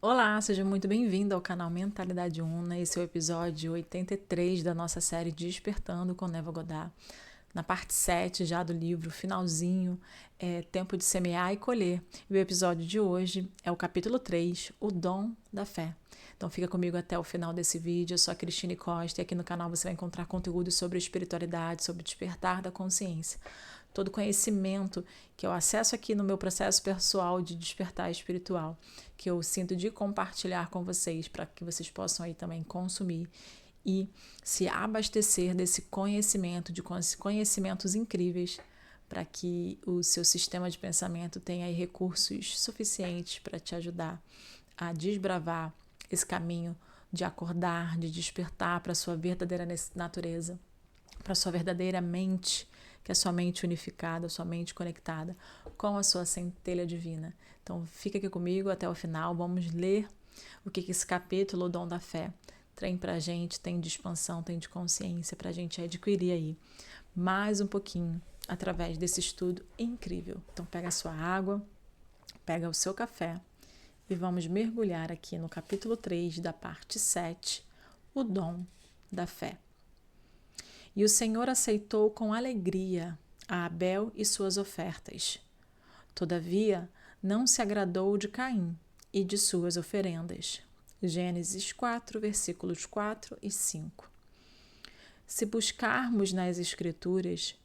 Olá, seja muito bem-vindo ao canal Mentalidade Una. Esse é o episódio 83 da nossa série Despertando com Neva Goddard. Na parte 7 já do livro, finalzinho, Tempo de Semear e Colher. E o episódio de hoje é o capítulo 3, O Dom da Fé. Então fica comigo até o final desse vídeo. Eu sou a Cristine Costa e aqui no canal você vai encontrar conteúdo sobre espiritualidade, sobre despertar da consciência. Todo conhecimento que eu acesso aqui no meu processo pessoal de despertar espiritual, que eu sinto de compartilhar com vocês para que vocês possam aí também consumir e se abastecer desse conhecimento, de conhecimentos incríveis, para que o seu sistema de pensamento tenha aí recursos suficientes para te ajudar a desbravar esse caminho de acordar, de despertar para a sua verdadeira natureza, para a sua verdadeira mente, que é a sua mente unificada, a sua mente conectada com a sua centelha divina. Então fica aqui comigo até o final, vamos ler o que esse capítulo, o Dom da Fé, tem pra gente, tem de expansão, tem de consciência pra gente adquirir aí mais um pouquinho através desse estudo incrível. Então pega a sua água, pega o seu café e vamos mergulhar aqui no capítulo 3 da parte 7, o Dom da Fé. E o Senhor aceitou com alegria a Abel e suas ofertas. Todavia, não se agradou de Caim e de suas oferendas. Gênesis 4, versículos 4 e 5. Se buscarmos nas Escrituras,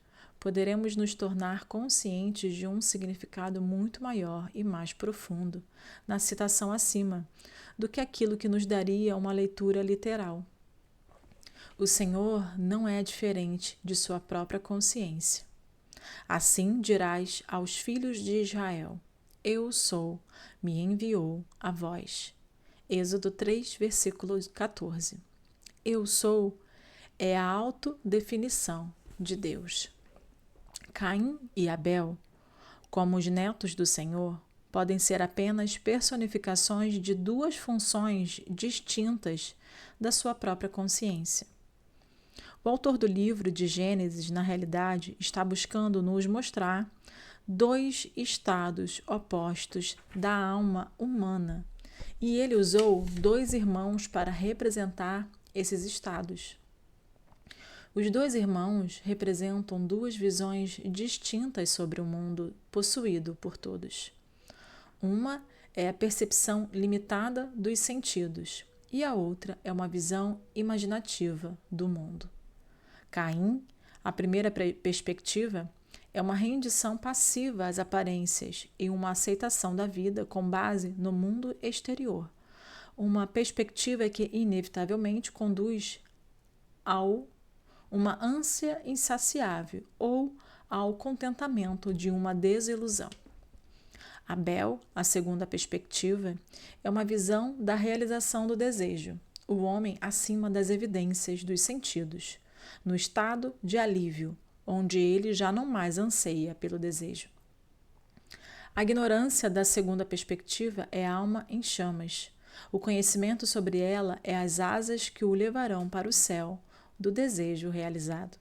poderemos nos tornar conscientes de um significado muito maior e mais profundo na citação acima do que aquilo que nos daria uma leitura literal. O Senhor não é diferente de sua própria consciência. Assim dirás aos filhos de Israel: Eu sou, me enviou a vós. Êxodo 3, versículo 14. Eu sou é a autodefinição de Deus. Caim e Abel, como os netos do Senhor, podem ser apenas personificações de duas funções distintas da sua própria consciência. O autor do livro de Gênesis, na realidade, está buscando nos mostrar dois estados opostos da alma humana, e ele usou dois irmãos para representar esses estados. Os dois irmãos representam duas visões distintas sobre o mundo possuído por todos. Uma é a percepção limitada dos sentidos, e a outra é uma visão imaginativa do mundo. Caim, a primeira perspectiva, é uma rendição passiva às aparências e uma aceitação da vida com base no mundo exterior. Uma perspectiva que inevitavelmente conduz ao uma ânsia insaciável ou ao contentamento de uma desilusão. Abel, a segunda perspectiva, é uma visão da realização do desejo, o homem acima das evidências dos sentidos, no estado de alívio, onde ele já não mais anseia pelo desejo. A ignorância da segunda perspectiva é a alma em chamas. O conhecimento sobre ela é as asas que o levarão para o céu do desejo realizado.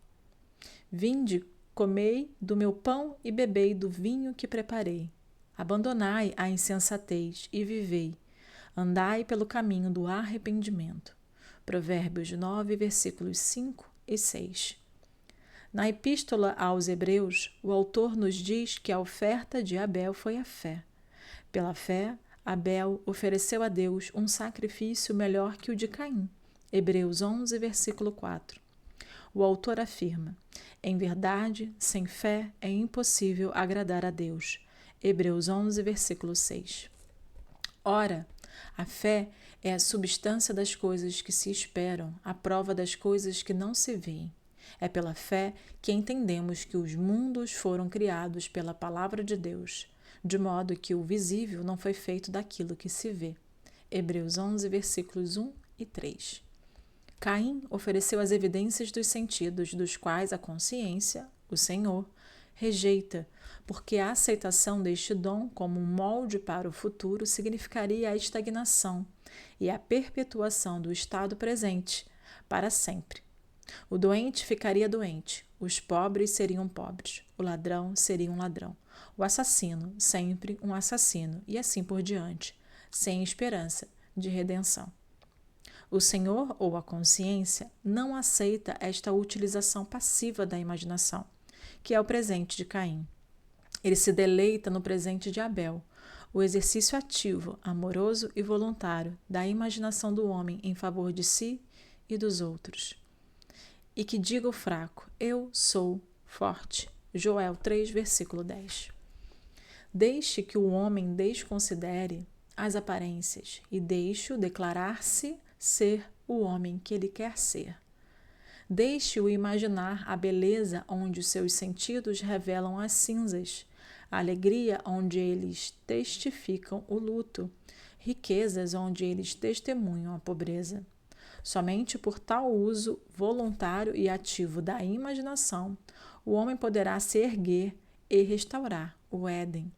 Vinde, comei do meu pão e bebei do vinho que preparei. Abandonai a insensatez e vivei. Andai pelo caminho do arrependimento. Provérbios 9, versículos 5 e 6. Na Epístola aos Hebreus, o autor nos diz que a oferta de Abel foi a fé. Pela fé, Abel ofereceu a Deus um sacrifício melhor que o de Caim. Hebreus 11, versículo 4. O autor afirma: em verdade, sem fé é impossível agradar a Deus. Hebreus 11, versículo 6. Ora, a fé é a substância das coisas que se esperam, a prova das coisas que não se veem. É pela fé que entendemos que os mundos foram criados pela palavra de Deus, de modo que o visível não foi feito daquilo que se vê. Hebreus 11, versículos 1 e 3. Caim ofereceu as evidências dos sentidos, dos quais a consciência, o Senhor, rejeita, porque a aceitação deste dom como um molde para o futuro significaria a estagnação e a perpetuação do estado presente para sempre. O doente ficaria doente, os pobres seriam pobres, o ladrão seria um ladrão, o assassino sempre um assassino e assim por diante, sem esperança de redenção. O Senhor, ou a consciência, não aceita esta utilização passiva da imaginação, que é o presente de Caim. Ele se deleita no presente de Abel, o exercício ativo, amoroso e voluntário da imaginação do homem em favor de si e dos outros. E que diga o fraco, eu sou forte. Joel 3, versículo 10. Deixe que o homem desconsidere as aparências e deixe-o declarar-se ser o homem que ele quer ser. Deixe-o imaginar a beleza onde os seus sentidos revelam as cinzas, a alegria onde eles testificam o luto, riquezas onde eles testemunham a pobreza. Somente por tal uso voluntário e ativo da imaginação, o homem poderá se erguer e restaurar o Éden.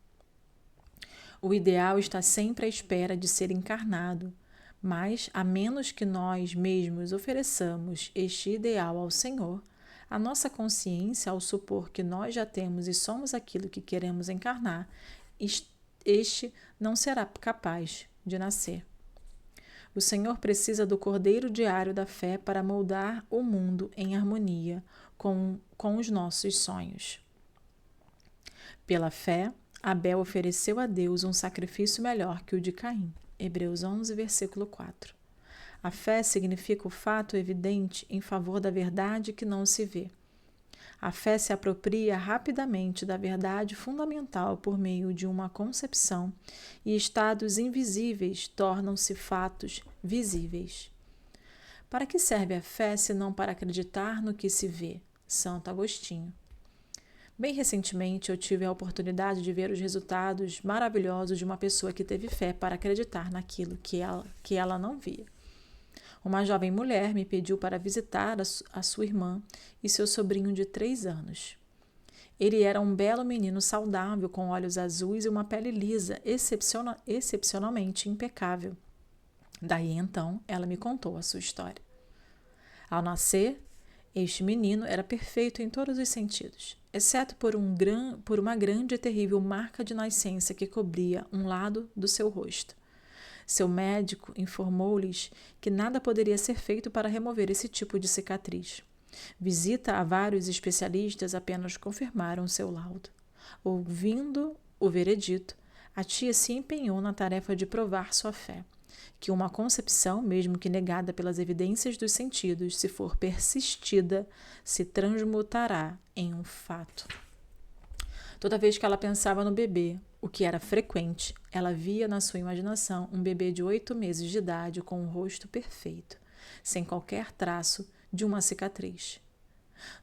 O ideal está sempre à espera de ser encarnado, mas, a menos que nós mesmos ofereçamos este ideal ao Senhor, a nossa consciência, ao supor que nós já temos e somos aquilo que queremos encarnar, este não será capaz de nascer. O Senhor precisa do cordeiro diário da fé para moldar o mundo em harmonia com os nossos sonhos. Pela fé, Abel ofereceu a Deus um sacrifício melhor que o de Caim. Hebreus 11, versículo 4. A fé significa o fato evidente em favor da verdade que não se vê. A fé se apropria rapidamente da verdade fundamental por meio de uma concepção, e estados invisíveis tornam-se fatos visíveis. Para que serve a fé se não para acreditar no que se vê? Santo Agostinho. Bem recentemente eu tive a oportunidade de ver os resultados maravilhosos de uma pessoa que teve fé para acreditar naquilo que ela não via. Uma jovem mulher me pediu para visitar a sua irmã e seu sobrinho de 3 anos. Ele era um belo menino saudável, com olhos azuis e uma pele lisa, excepcionalmente impecável. Daí então ela me contou a sua história. Ao nascer, este menino era perfeito em todos os sentidos, exceto por uma grande e terrível marca de nascença que cobria um lado do seu rosto. Seu médico informou-lhes que nada poderia ser feito para remover esse tipo de cicatriz. Visita a vários especialistas apenas confirmaram seu laudo. Ouvindo o veredito, a tia se empenhou na tarefa de provar sua fé, que uma concepção, mesmo que negada pelas evidências dos sentidos, se for persistida, se transmutará em um fato. Toda vez que ela pensava no bebê, o que era frequente, ela via na sua imaginação um bebê de 8 meses de idade com um rosto perfeito, sem qualquer traço de uma cicatriz.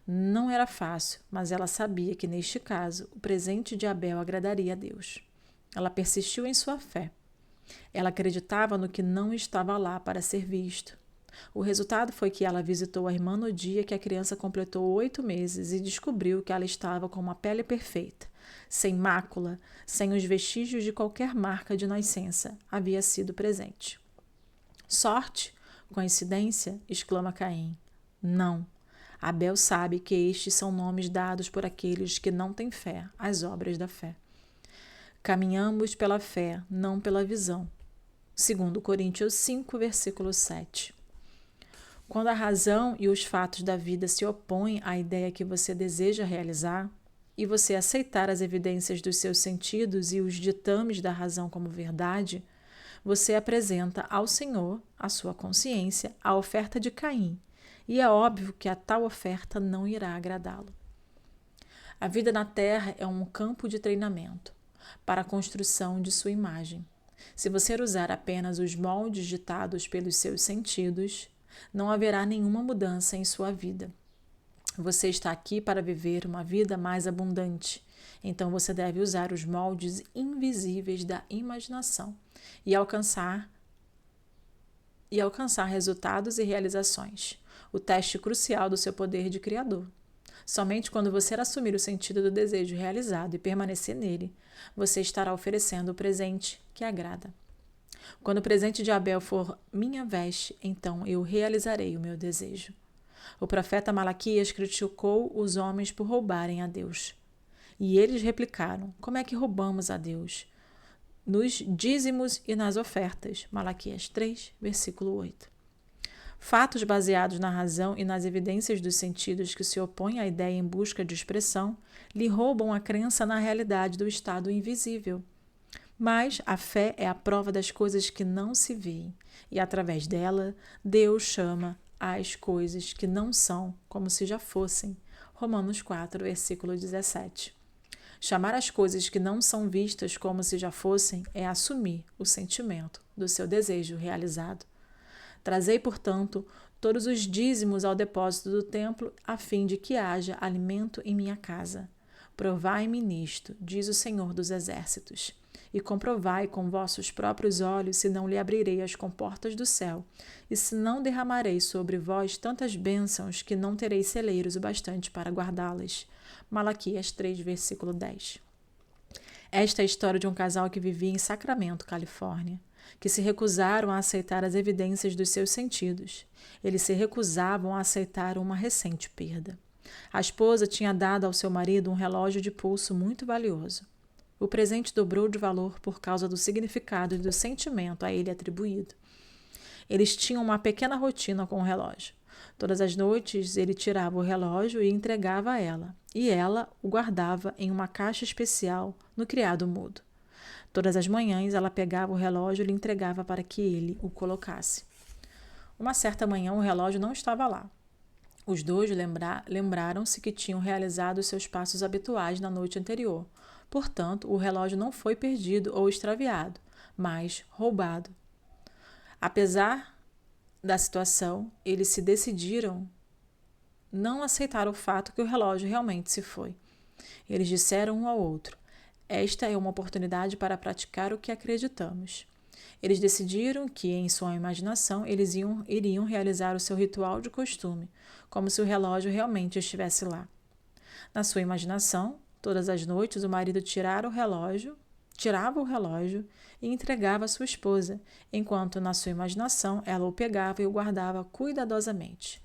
Não era fácil, mas ela sabia que, neste caso, o presente de Abel agradaria a Deus. Ela persistiu em sua fé. Ela acreditava no que não estava lá para ser visto. O resultado foi que ela visitou a irmã no dia que a criança completou 8 meses e descobriu que ela estava com uma pele perfeita, sem mácula, sem os vestígios de qualquer marca de nascença havia sido presente. Sorte? Coincidência? Exclama Caim. Não. Abel sabe que estes são nomes dados por aqueles que não têm fé, as obras da fé. Caminhamos pela fé, não pela visão. 2 Coríntios 5, versículo 7. Quando a razão e os fatos da vida se opõem à ideia que você deseja realizar, e você aceitar as evidências dos seus sentidos e os ditames da razão como verdade, você apresenta ao Senhor, a sua consciência, a oferta de Caim, e é óbvio que a tal oferta não irá agradá-lo. A vida na Terra é um campo de treinamento para a construção de sua imagem. Se você usar apenas os moldes ditados pelos seus sentidos, não haverá nenhuma mudança em sua vida. Você está aqui para viver uma vida mais abundante, então você deve usar os moldes invisíveis da imaginação e alcançar resultados e realizações, o teste crucial do seu poder de criador. Somente quando você assumir o sentido do desejo realizado e permanecer nele, você estará oferecendo o presente que agrada. Quando o presente de Abel for minha veste, então eu realizarei o meu desejo. O profeta Malaquias criticou os homens por roubarem a Deus. E eles replicaram: como é que roubamos a Deus? nos dízimos e nas ofertas. Malaquias 3, versículo 8. Fatos baseados na razão e nas evidências dos sentidos que se opõem à ideia em busca de expressão lhe roubam a crença na realidade do estado invisível. Mas a fé é a prova das coisas que não se veem, e através dela, Deus chama as coisas que não são como se já fossem. Romanos 4, versículo 17. Chamar as coisas que não são vistas como se já fossem é assumir o sentimento do seu desejo realizado. Trazei, portanto, todos os dízimos ao depósito do templo, a fim de que haja alimento em minha casa. Provai-me nisto, diz o Senhor dos Exércitos, e comprovai com vossos próprios olhos se não lhe abrirei as comportas do céu, e se não derramarei sobre vós tantas bênçãos que não tereis celeiros o bastante para guardá-las. Malaquias 3, versículo 10. Esta é a história de um casal que vivia em Sacramento, Califórnia, que se recusaram a aceitar as evidências dos seus sentidos. Eles se recusavam a aceitar uma recente perda. A esposa tinha dado ao seu marido um relógio de pulso muito valioso. O presente dobrou de valor por causa do significado e do sentimento a ele atribuído. Eles tinham uma pequena rotina com o relógio. Todas as noites ele tirava o relógio e entregava a ela, e ela o guardava em uma caixa especial no criado mudo. Todas as manhãs ela pegava o relógio e lhe entregava para que ele o colocasse. Uma certa manhã o relógio não estava lá. Os dois lembraram-se que tinham realizado os seus passos habituais na noite anterior. Portanto, o relógio não foi perdido ou extraviado, mas roubado. Apesar da situação, eles se decidiram não aceitar o fato que o relógio realmente se foi. Eles disseram um ao outro: esta é uma oportunidade para praticar o que acreditamos. Eles decidiram que, em sua imaginação, eles iriam realizar o seu ritual de costume, como se o relógio realmente estivesse lá. Na sua imaginação, todas as noites o marido tirava o relógio e entregava à sua esposa, enquanto na sua imaginação ela o pegava e o guardava cuidadosamente.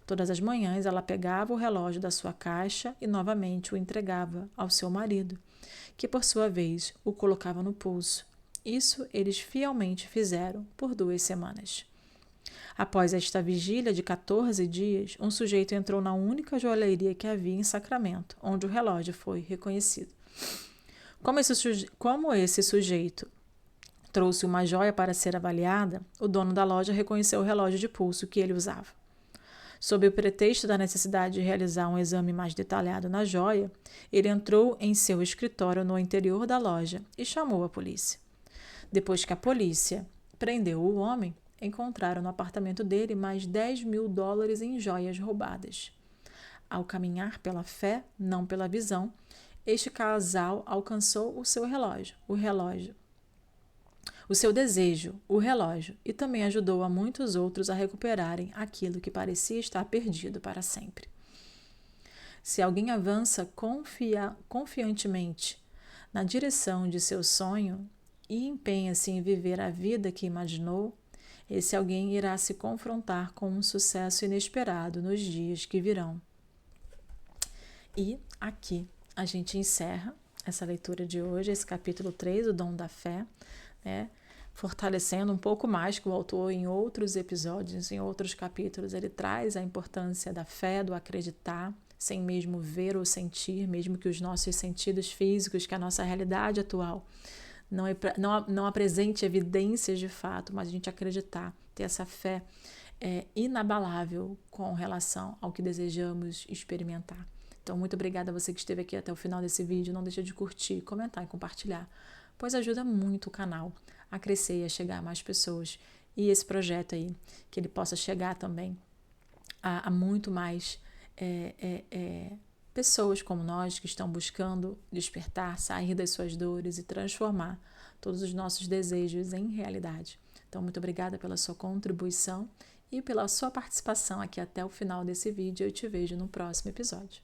Todas as manhãs ela pegava o relógio da sua caixa e novamente o entregava ao seu marido, que por sua vez o colocava no pulso. Isso eles fielmente fizeram por 2 semanas. Após esta vigília de 14 dias, um sujeito entrou na única joalheria que havia em Sacramento, onde o relógio foi reconhecido. Como esse sujeito trouxe uma joia para ser avaliada, o dono da loja reconheceu o relógio de pulso que ele usava. Sob o pretexto da necessidade de realizar um exame mais detalhado na joia, ele entrou em seu escritório no interior da loja e chamou a polícia. Depois que a polícia prendeu o homem, encontraram no apartamento dele mais $10.000 em joias roubadas. Ao caminhar pela fé, não pela visão, este casal alcançou o seu desejo, o relógio, e também ajudou a muitos outros a recuperarem aquilo que parecia estar perdido para sempre. Se alguém avança confiantemente na direção de seu sonho e empenha-se em viver a vida que imaginou, esse alguém irá se confrontar com um sucesso inesperado nos dias que virão. E aqui a gente encerra essa leitura de hoje, esse capítulo 3, o dom da fé, né? Fortalecendo um pouco mais que o autor em outros episódios, em outros capítulos, ele traz a importância da fé, do acreditar, sem mesmo ver ou sentir, mesmo que os nossos sentidos físicos, que a nossa realidade atual não apresente evidências de fato, mas a gente acreditar, ter essa fé inabalável com relação ao que desejamos experimentar. Então, muito obrigada a você que esteve aqui até o final desse vídeo. Não deixa de curtir, comentar e compartilhar, pois ajuda muito o canal a crescer e a chegar a mais pessoas. E esse projeto aí, que ele possa chegar também a muito mais pessoas como nós que estão buscando despertar, sair das suas dores e transformar todos os nossos desejos em realidade. Então, muito obrigada pela sua contribuição e pela sua participação aqui até o final desse vídeo. Eu te vejo no próximo episódio.